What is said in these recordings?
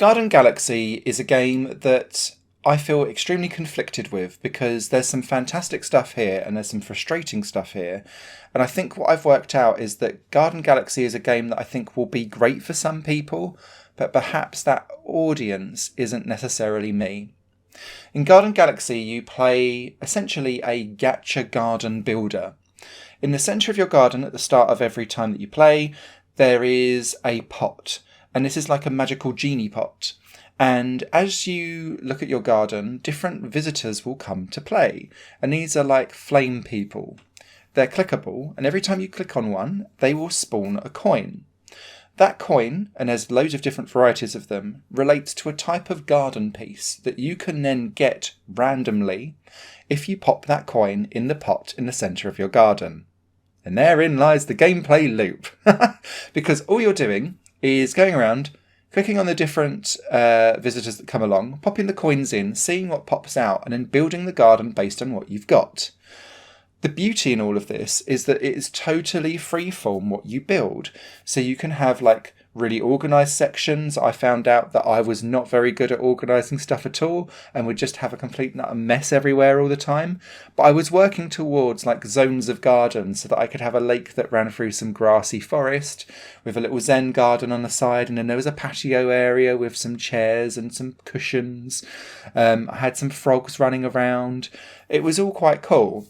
Garden Galaxy is a game that I feel extremely conflicted with because there's some fantastic stuff here and there's some frustrating stuff here. And I think what I've worked out is that Garden Galaxy is a game that I think will be great for some people, but perhaps that audience isn't necessarily me. In Garden Galaxy, you play essentially a Gatcha garden builder. In the centre of your garden at the start of every time that you play, there is a pot. And this is like a magical genie pot. And as you look at your garden, different visitors will come to play. And these are like flame people. They're clickable, and every time you click on one, they will spawn a coin. That coin, and there's loads of different varieties of them, relates to a type of garden piece that you can then get randomly if you pop that coin in the pot in the centre of your garden. And therein lies the gameplay loop. Because all you're doing is going around, clicking on the different visitors that come along, popping the coins in, seeing what pops out, and then building the garden based on what you've got. The beauty in all of this is that it is totally freeform what you build. So you can have like really organised sections. I found out that I was not very good at organising stuff at all and would just have a complete mess everywhere all the time. But I was working towards like zones of garden so that I could have a lake that ran through some grassy forest with a little zen garden on the side, and then there was a patio area with some chairs and some cushions. I had some frogs running around. It was all quite cool.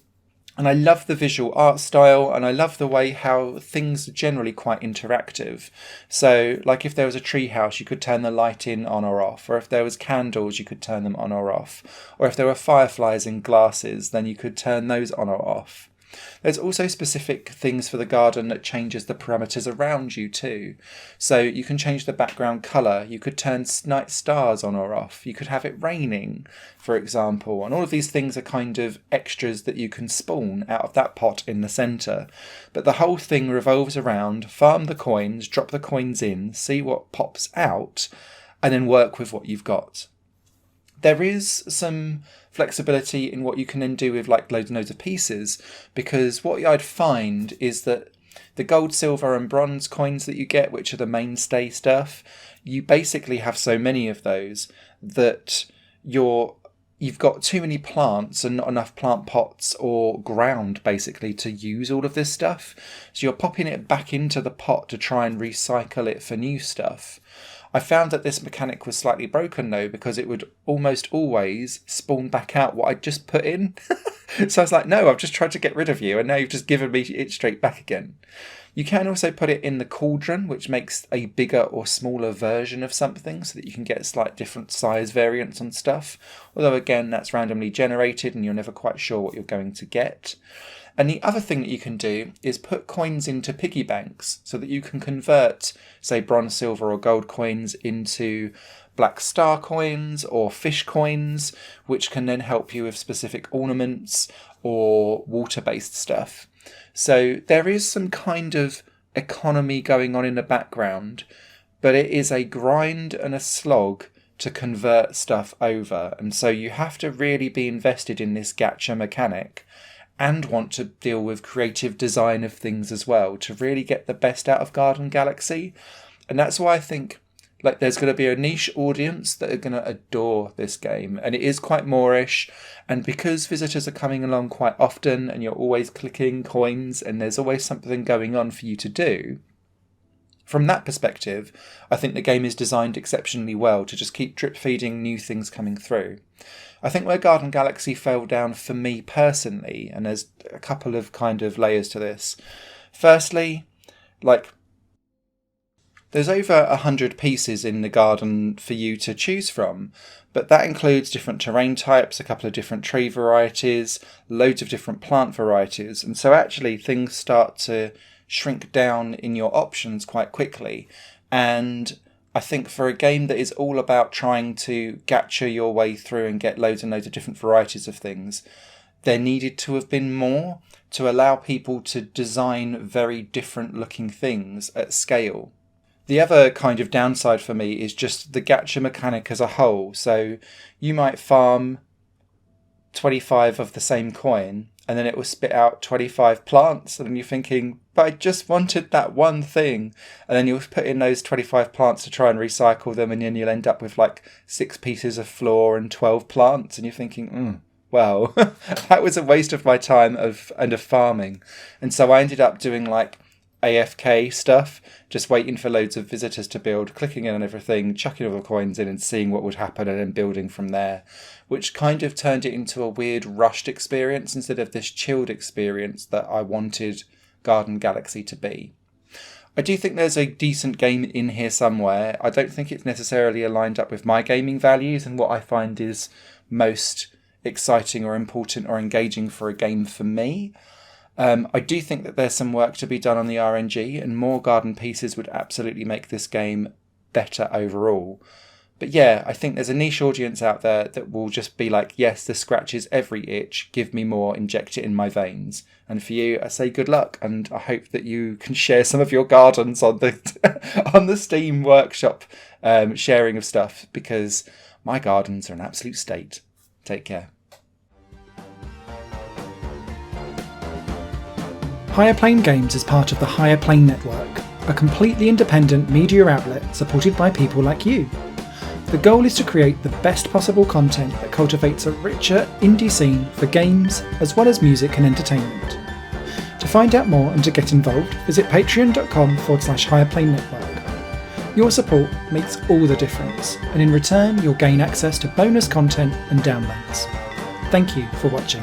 And I love the visual art style, and I love the way how things are generally quite interactive. So, like if there was a tree house, you could turn the light in on or off. Or if there was candles, you could turn them on or off. Or if there were fireflies in glasses, then you could turn those on or off. There's also specific things for the garden that changes the parameters around you too. So you can change the background colour, you could turn night stars on or off, you could have it raining, for example, and all of these things are kind of extras that you can spawn out of that pot in the centre. But the whole thing revolves around farm the coins, drop the coins in, see what pops out, and then work with what you've got. There is some flexibility in what you can then do with like loads and loads of pieces, because what I'd find is that the gold, silver and bronze coins that you get, which are the mainstay stuff, you basically have so many of those that you've got too many plants and not enough plant pots or ground basically to use all of this stuff. So you're popping it back into the pot to try and recycle it for new stuff. I found that this mechanic was slightly broken though, because it would almost always spawn back out what I'd just put in. So I was like, no, I've just tried to get rid of you and now you've just given me it straight back again. You can also put it in the cauldron, which makes a bigger or smaller version of something so that you can get slight different size variants on stuff. Although again, that's randomly generated and you're never quite sure what you're going to get. And the other thing that you can do is put coins into piggy banks so that you can convert, say, bronze, silver or gold coins into black star coins or fish coins, which can then help you with specific ornaments or water-based stuff. So there is some kind of economy going on in the background, but it is a grind and a slog to convert stuff over. And so you have to really be invested in this gacha mechanic and want to deal with creative design of things as well to really get the best out of Garden Galaxy. And that's why I think like there's going to be a niche audience that are going to adore this game. And it is quite Moorish. And because visitors are coming along quite often and you're always clicking coins and there's always something going on for you to do, from that perspective, I think the game is designed exceptionally well to just keep drip feeding new things coming through. I think where Garden Galaxy fell down for me personally, and there's a couple of kind of layers to this. Firstly, like, there's over 100 pieces in the garden for you to choose from, but that includes different terrain types, a couple of different tree varieties, loads of different plant varieties, and so actually things start to shrink down in your options quite quickly. And I think for a game that is all about trying to gacha your way through and get loads and loads of different varieties of things, there needed to have been more to allow people to design very different looking things at scale. The other kind of downside for me is just the gacha mechanic as a whole. So you might farm 25 of the same coin and then it will spit out 25 plants, and then you're thinking, but I just wanted that one thing. And then you'll put in those 25 plants to try and recycle them, and then you'll end up with like 6 pieces of floor and 12 plants, and you're thinking, well, that was a waste of my time and of farming. And so I ended up doing like AFK stuff, just waiting for loads of visitors to build, clicking in on everything, chucking all the coins in and seeing what would happen, and then building from there, which kind of turned it into a weird rushed experience instead of this chilled experience that I wanted Garden Galaxy to be. I do think there's a decent game in here somewhere. I don't think it's necessarily aligned up with my gaming values and what I find is most exciting or important or engaging for a game for me. I do think that there's some work to be done on the RNG, and more garden pieces would absolutely make this game better overall. But yeah, I think there's a niche audience out there that will just be like, yes, this scratches every itch, give me more, inject it in my veins. And for you, I say good luck, and I hope that you can share some of your gardens on the on the Steam workshop sharing of stuff, because my gardens are an absolute state. Take care. Higher Plane Games is part of the Higher Plane Network, a completely independent media outlet supported by people like you. The goal is to create the best possible content that cultivates a richer indie scene for games as well as music and entertainment. To find out more and to get involved, visit patreon.com/Higher Plane Network. Your support makes all the difference, and in return you'll gain access to bonus content and downloads. Thank you for watching.